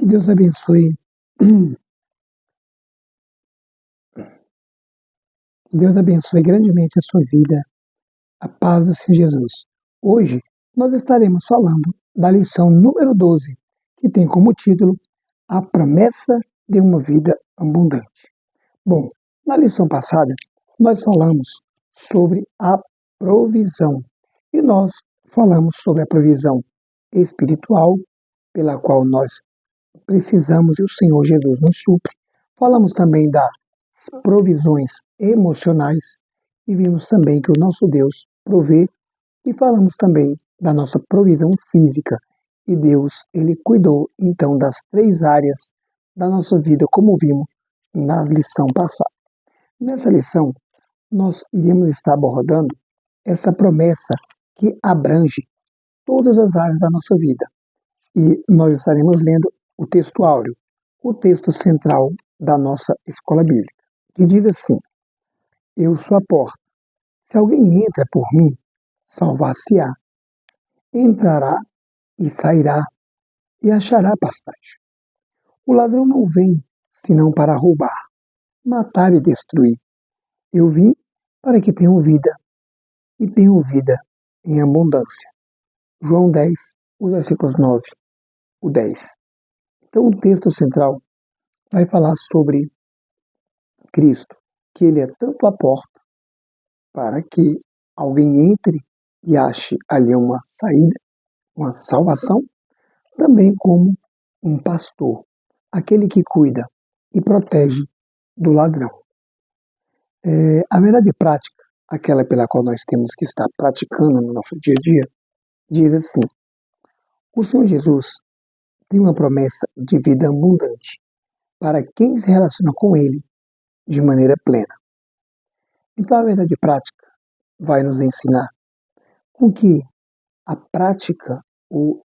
Que Deus abençoe. Que Deus abençoe grandemente a sua vida. A paz do Senhor Jesus. Hoje nós estaremos falando da lição número 12, que tem como título A Promessa de uma Vida Abundante. Bom, na lição passada nós falamos sobre a provisão e nós falamos sobre a provisão espiritual pela qual nós precisamos e o Senhor Jesus nos supre. Falamos também das provisões emocionais e vimos também que o nosso Deus provê, e falamos também da nossa provisão física, e Deus, Ele cuidou então das 3 áreas da nossa vida, como vimos na lição passada. Nessa lição, nós iremos estar abordando essa promessa que abrange todas as áreas da nossa vida, e nós estaremos lendo o texto áureo, o texto central da nossa escola bíblica, que diz assim: Eu sou a porta. Se alguém entra por mim, salvar-se-á. Entrará e sairá e achará pastagem. O ladrão não vem senão para roubar, matar e destruir. Eu vim para que tenham vida, e tenham vida em abundância. João 10, os versículos 9, o 10. Então o texto central vai falar sobre Cristo, que Ele é tanto a porta para que alguém entre e ache ali uma saída, uma salvação, também como um pastor, aquele que cuida e protege do ladrão. A verdade prática, aquela pela qual nós temos que estar praticando no nosso dia a dia, diz assim: o Senhor Jesus tem uma promessa de vida abundante para quem se relaciona com Ele de maneira plena. Então a verdade prática vai nos ensinar com que a prática, o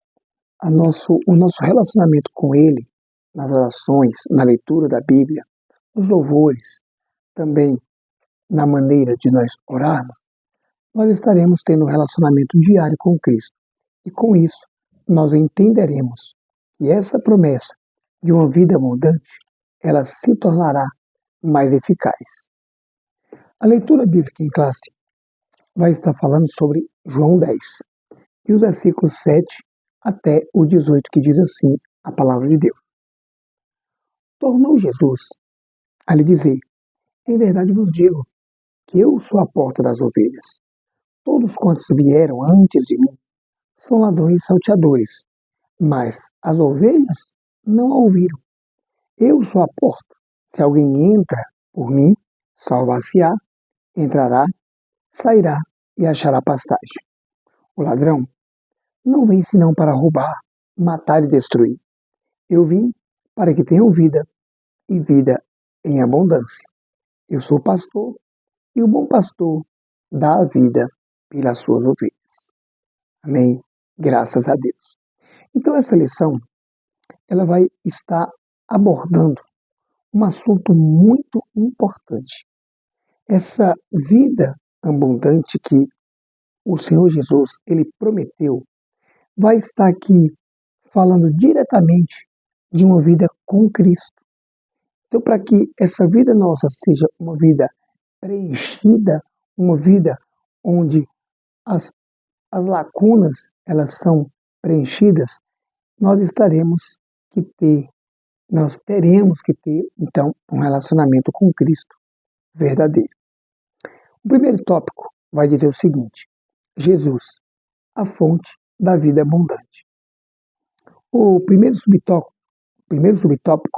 nosso relacionamento com Ele, nas orações, na leitura da Bíblia, nos louvores, também na maneira de nós orarmos, nós estaremos tendo um relacionamento diário com Cristo. E com isso, nós entenderemos que essa promessa de uma vida abundante, ela se tornará mais eficaz. A leitura bíblica em classe vai estar falando sobre João 10, e os versículos 7 até o 18, que diz assim a palavra de Deus. Tornou Jesus a lhe dizer: em verdade vos digo que eu sou a porta das ovelhas. Todos quantos vieram antes de mim são ladrões e salteadores, mas as ovelhas não a ouviram. Eu sou a porta. Se alguém entra por mim, salvar-se-á, entrará, sairá e achará pastagem. O ladrão não vem senão para roubar, matar e destruir. Eu vim para que tenham vida, e vida em abundância. Eu sou o pastor, e o bom pastor dá a vida pelas suas ovelhas. Amém? Graças a Deus. Então essa lição, ela vai estar abordando um assunto muito importante. Essa vida abundante que o Senhor Jesus, Ele prometeu, vai estar aqui falando diretamente de uma vida com Cristo. Então, para que essa vida nossa seja uma vida preenchida, uma vida onde as lacunas elas são preenchidas, nós teremos que ter, então, um relacionamento com Cristo verdadeiro. O primeiro tópico vai dizer o seguinte: Jesus, a fonte da vida abundante. O primeiro subtópico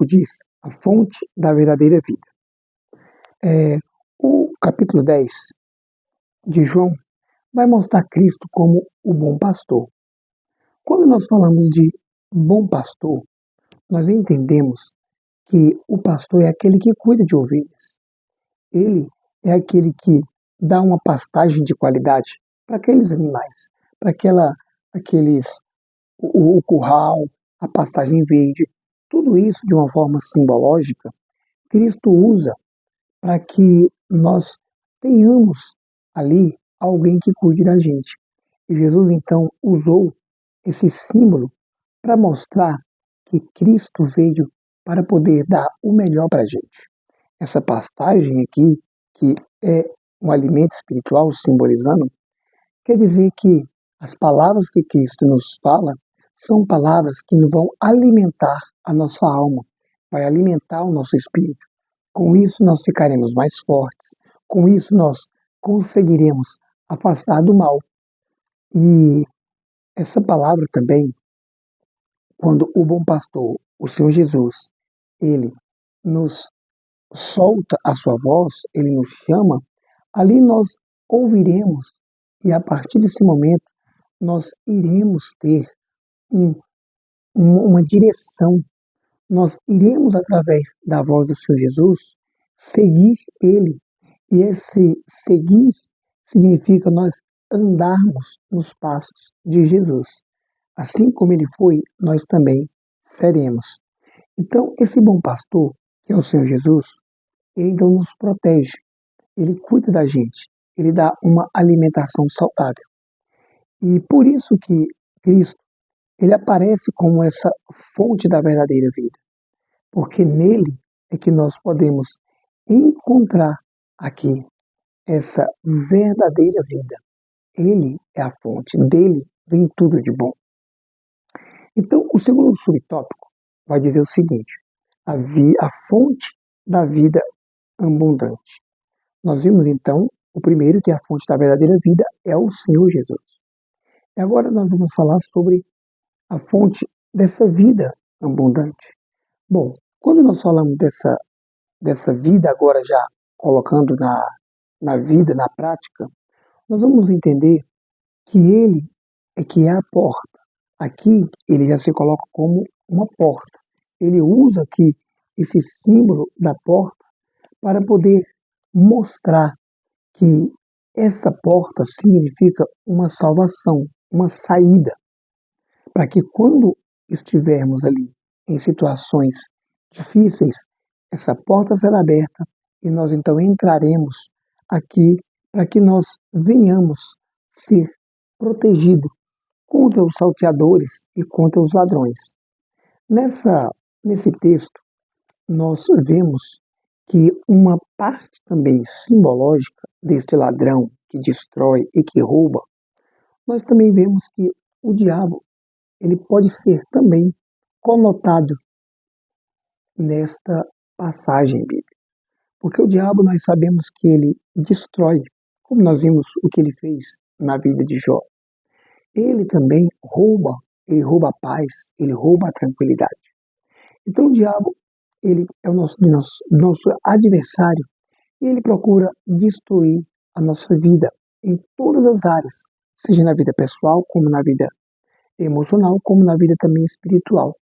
diz a fonte da verdadeira vida. O capítulo 10 de João vai mostrar Cristo como o bom pastor. Quando nós falamos de bom pastor, nós entendemos que o pastor é aquele que cuida de ovelhas. Ele é aquele que dá uma pastagem de qualidade para aqueles animais, para o curral, a pastagem verde, tudo isso de uma forma simbológica, Cristo usa para que nós tenhamos ali alguém que cuide da gente. E Jesus então usou esse símbolo para mostrar que Cristo veio para poder dar o melhor para a gente. Essa pastagem aqui, que é um alimento espiritual simbolizando, quer dizer que as palavras que Cristo nos fala são palavras que vão alimentar a nossa alma, vai alimentar o nosso espírito. Com isso nós ficaremos mais fortes, com isso nós conseguiremos afastar do mal. E essa palavra também, quando o bom pastor, o Senhor Jesus, ele nos solta a sua voz, ele nos chama, ali nós ouviremos e a partir desse momento nós iremos ter um, uma direção, nós iremos através da voz do Senhor Jesus seguir ele. E esse seguir significa nós andarmos nos passos de Jesus. Assim como ele foi, nós também seremos. Então, esse bom pastor, que é o Senhor Jesus, ele então nos protege, ele cuida da gente, ele dá uma alimentação saudável. E por isso que Cristo, ele aparece como essa fonte da verdadeira vida, porque nele é que nós podemos encontrar aqui essa verdadeira vida. Ele é a fonte, dele vem tudo de bom. Então, o segundo subtópico vai dizer o seguinte: a fonte da vida abundante. Nós vimos então o primeiro, que é a fonte da verdadeira vida, é o Senhor Jesus. E agora nós vamos falar sobre a fonte dessa vida abundante. Bom, quando nós falamos dessa vida, agora já colocando na vida, na prática, nós vamos entender que ele é que é a porta. Aqui ele já se coloca como uma porta. Ele usa aqui esse símbolo da porta para poder mostrar que essa porta significa uma salvação, uma saída, para que quando estivermos ali em situações difíceis, essa porta será aberta e nós então entraremos aqui para que nós venhamos ser protegidos contra os salteadores e contra os ladrões. Nesse texto, nós vemos que uma parte também simbológica deste ladrão que destrói e que rouba, nós também vemos que o diabo ele pode ser também conotado nesta passagem bíblica. Porque o diabo nós sabemos que ele destrói, como nós vimos o que ele fez na vida de Jó. Ele também ele rouba a paz, ele rouba a tranquilidade. Então o diabo, ele é o nosso adversário e ele procura destruir a nossa vida em todas as áreas, seja na vida pessoal, como na vida emocional, como na vida também espiritual.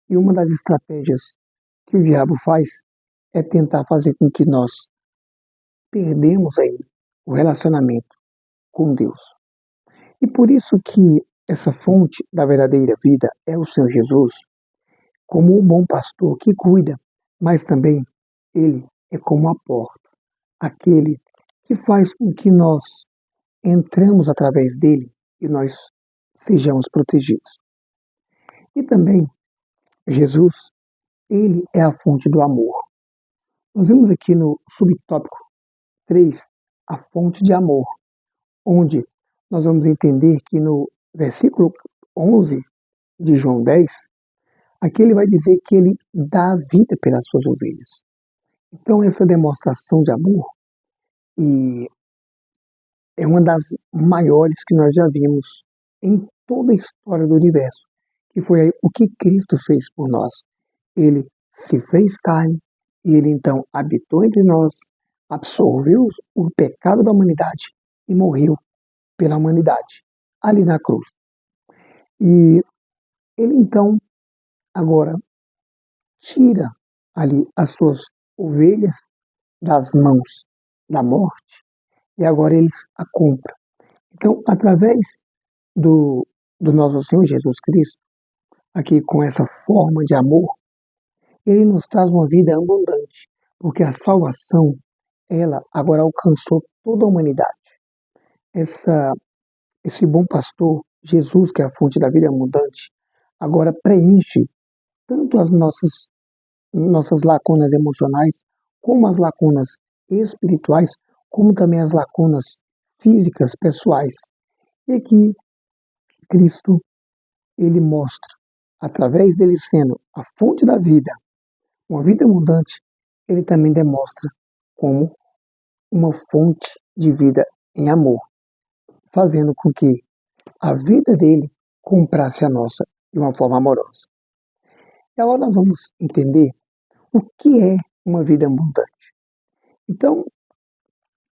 E uma das estratégias que o diabo faz é tentar fazer com que nós perdemos aí o relacionamento com Deus. E por isso que essa fonte da verdadeira vida é o Senhor Jesus, como um bom pastor que cuida, mas também ele é como a porta, aquele que faz com que nós entramos através dele e nós sejamos protegidos. E também Jesus, ele é a fonte do amor. Nós vemos aqui no subtópico 3, a fonte de amor, onde nós vamos entender que no versículo 11 de João 10, aqui ele vai dizer que ele dá a vida pelas suas ovelhas. Então essa demonstração de amor e é uma das maiores que nós já vimos em toda a história do universo, que foi o que Cristo fez por nós. Ele se fez carne e ele então habitou entre nós, absorveu o pecado da humanidade e morreu pela humanidade, ali na cruz. E ele então agora tira ali as suas ovelhas das mãos da morte e agora ele a compra. Então, através do nosso Senhor Jesus Cristo, aqui com essa forma de amor, ele nos traz uma vida abundante, porque a salvação, ela agora alcançou toda a humanidade. Esse bom pastor, Jesus, que é a fonte da vida abundante, agora preenche tanto as nossas lacunas emocionais, como as lacunas espirituais, como também as lacunas físicas, pessoais. E aqui Cristo, ele mostra, através dele sendo a fonte da vida, uma vida abundante, ele também demonstra como uma fonte de vida em amor, fazendo com que a vida dele comprasse a nossa de uma forma amorosa. E agora nós vamos entender o que é uma vida abundante. Então,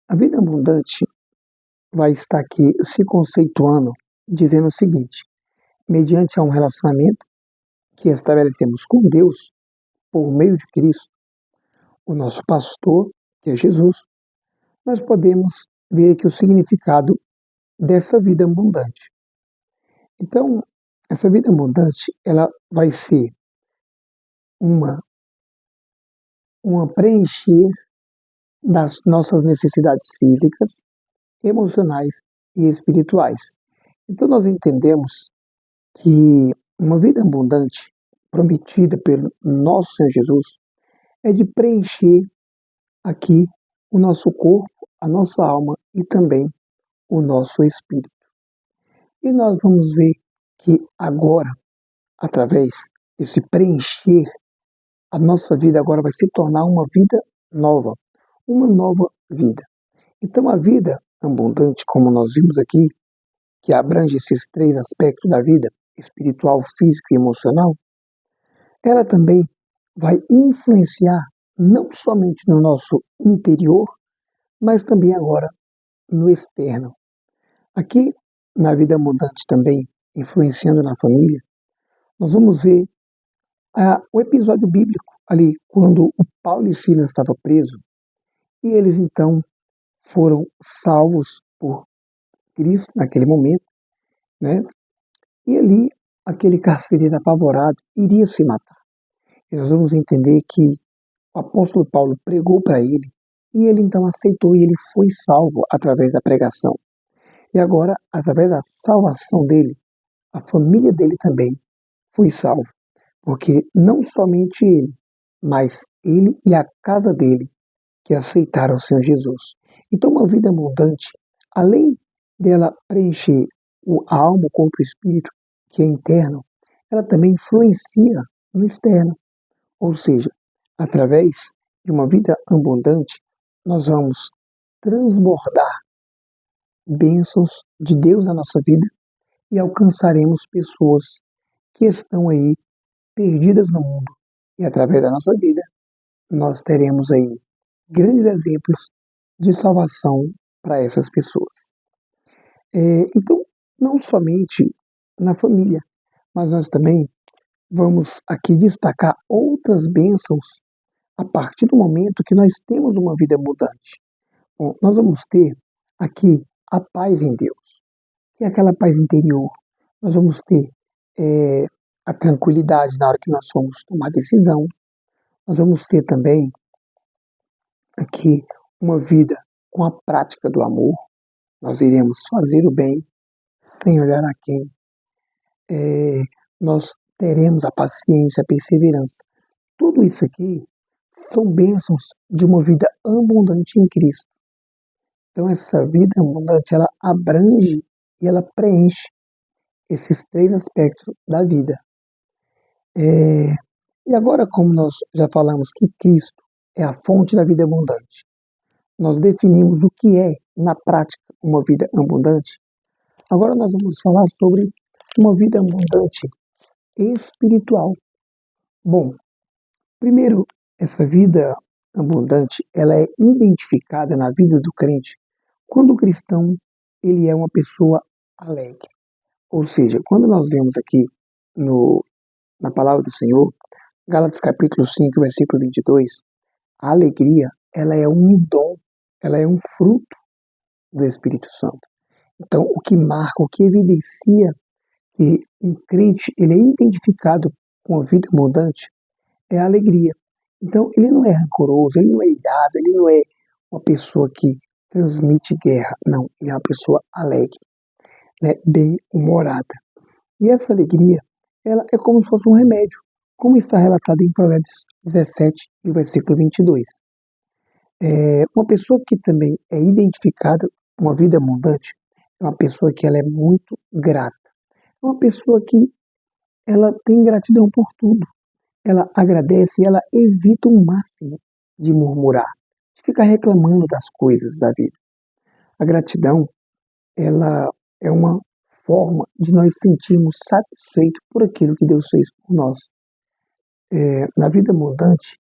a vida abundante vai estar aqui se conceituando, dizendo o seguinte: mediante a um relacionamento que estabelecemos com Deus, por meio de Cristo, o nosso pastor, que é Jesus, nós podemos ver aqui o significado dessa vida abundante. Então, essa vida abundante, ela vai ser uma preencher das nossas necessidades físicas, emocionais e espirituais. Então, nós entendemos que uma vida abundante, prometida pelo nosso Senhor Jesus, é de preencher aqui o nosso corpo, a nossa alma e também o nosso espírito. E nós vamos ver que agora, através desse preencher, a nossa vida agora vai se tornar uma vida nova, uma nova vida. Então a vida abundante, como nós vimos aqui, que abrange esses três aspectos da vida, espiritual, físico e emocional, ela também vai influenciar não somente no nosso interior, mas também agora no externo. Aqui, na vida abundante também, influenciando na família, nós vamos ver o episódio bíblico ali, quando o Paulo e Silas estavam presos, e eles então foram salvos por Cristo naquele momento, né? E ali, aquele carcereiro apavorado iria se matar. E nós vamos entender que o apóstolo Paulo pregou para ele, e ele então aceitou e ele foi salvo através da pregação. E agora, através da salvação dele, a família dele também foi salva. Porque não somente ele, mas ele e a casa dele que aceitaram o Senhor Jesus. Então, uma vida abundante, além dela preencher a alma, o corpo e o espírito, que é interno, ela também influencia no externo. Ou seja, através de uma vida abundante, nós vamos transbordar bênçãos de Deus na nossa vida e alcançaremos pessoas que estão aí perdidas no mundo. E através da nossa vida, nós teremos aí grandes exemplos de salvação para essas pessoas. Então, não somente na família, mas nós também vamos aqui destacar outras bênçãos a partir do momento que nós temos uma vida abundante. Bom, nós vamos ter aqui a paz em Deus, que é aquela paz interior. Nós vamos ter a tranquilidade na hora que nós formos tomar decisão. Nós vamos ter também aqui uma vida com a prática do amor. Nós iremos fazer o bem sem olhar a quem. Nós teremos a paciência, a perseverança. Tudo isso aqui são bênçãos de uma vida abundante em Cristo. Então essa vida abundante, ela abrange e ela preenche esses três aspectos da vida. E agora, como nós já falamos que Cristo é a fonte da vida abundante, nós definimos o que é, na prática, uma vida abundante. Agora nós vamos falar sobre uma vida abundante espiritual. Bom, primeiro, essa vida abundante, ela é identificada na vida do crente quando o cristão ele é uma pessoa alegre. Ou seja, quando nós vemos aqui na palavra do Senhor, Gálatas capítulo 5, versículo 22, a alegria, ela é um dom, ela é um fruto do Espírito Santo. Então, o que marca, o que evidencia que um crente ele é identificado com a vida abundante é a alegria. Então, ele não é rancoroso, ele não é irado, ele não é uma pessoa que transmite guerra. Não, ele é uma pessoa alegre, né, bem-humorada. E essa alegria, ela é como se fosse um remédio. como está relatado em Provérbios 17 e o versículo 22. Uma pessoa que também é identificada com uma vida abundante é uma pessoa que ela é muito grata. É uma pessoa que ela tem gratidão por tudo. Ela agradece e ela evita o máximo de murmurar, de ficar reclamando das coisas da vida. A gratidão, ela é uma forma de nós sentirmos satisfeitos por aquilo que Deus fez por nós. Na vida abundante,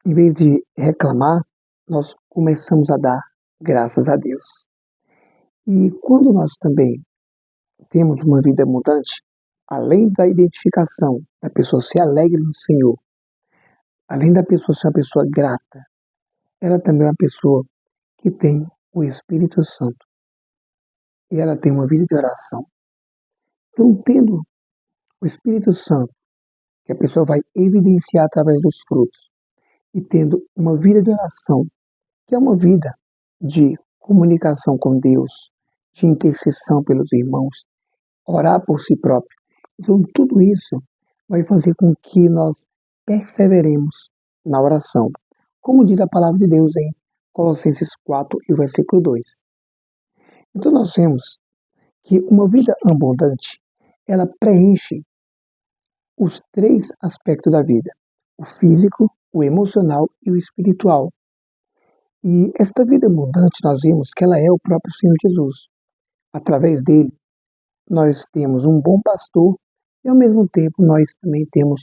em vez de reclamar, nós começamos a dar graças a Deus. E quando nós também temos uma vida abundante, além da identificação da pessoa ser alegre no Senhor, além da pessoa ser uma pessoa grata, ela também é uma pessoa que tem o Espírito Santo e ela tem uma vida de oração. Então, tendo o Espírito Santo, que a pessoa vai evidenciar através dos frutos, e tendo uma vida de oração, que é uma vida de comunicação com Deus, de intercessão pelos irmãos, orar por si próprio. Então, tudo isso vai fazer com que nós perseveremos na oração, como diz a palavra de Deus em Colossenses 4 e o versículo 2. Então, nós vemos que uma vida abundante, ela preenche os três aspectos da vida: o físico, o emocional e o espiritual. E esta vida abundante, nós vemos que ela é o próprio Senhor Jesus. Através dele, nós temos um bom pastor e, ao mesmo tempo, nós também temos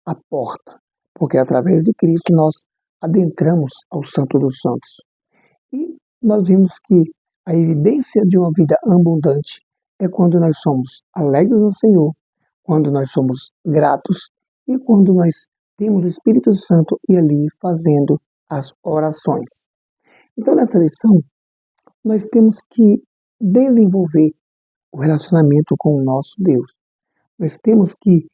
a porta, porque através de Cristo nós adentramos ao Santo dos Santos. E nós vimos que a evidência de uma vida abundante é quando nós somos alegres no Senhor, quando nós somos gratos e quando nós temos o Espírito Santo e ali fazendo as orações. Então, nessa lição, nós temos que desenvolver o relacionamento com o nosso Deus. Nós temos que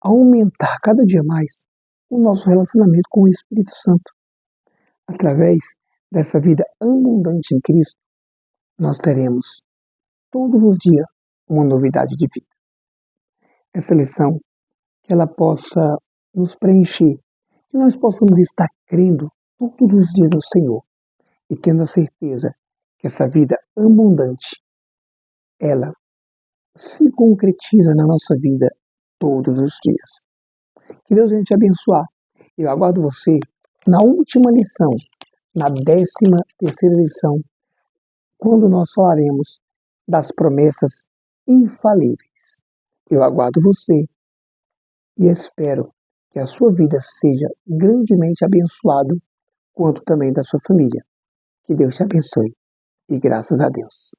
aumentar cada dia mais o nosso relacionamento com o Espírito Santo. Através dessa vida abundante em Cristo, nós teremos todos os dias uma novidade de vida. Essa lição, que ela possa nos preencher, que nós possamos estar crendo todos os dias no Senhor e tendo a certeza que essa vida abundante, ela se concretiza na nossa vida todos os dias. Que Deus venha te abençoar. Eu aguardo você na última lição, na 13ª lição, quando nós falaremos das promessas infalíveis. Eu aguardo você e espero que a sua vida seja grandemente abençoada, quanto também da sua família. Que Deus te abençoe e graças a Deus.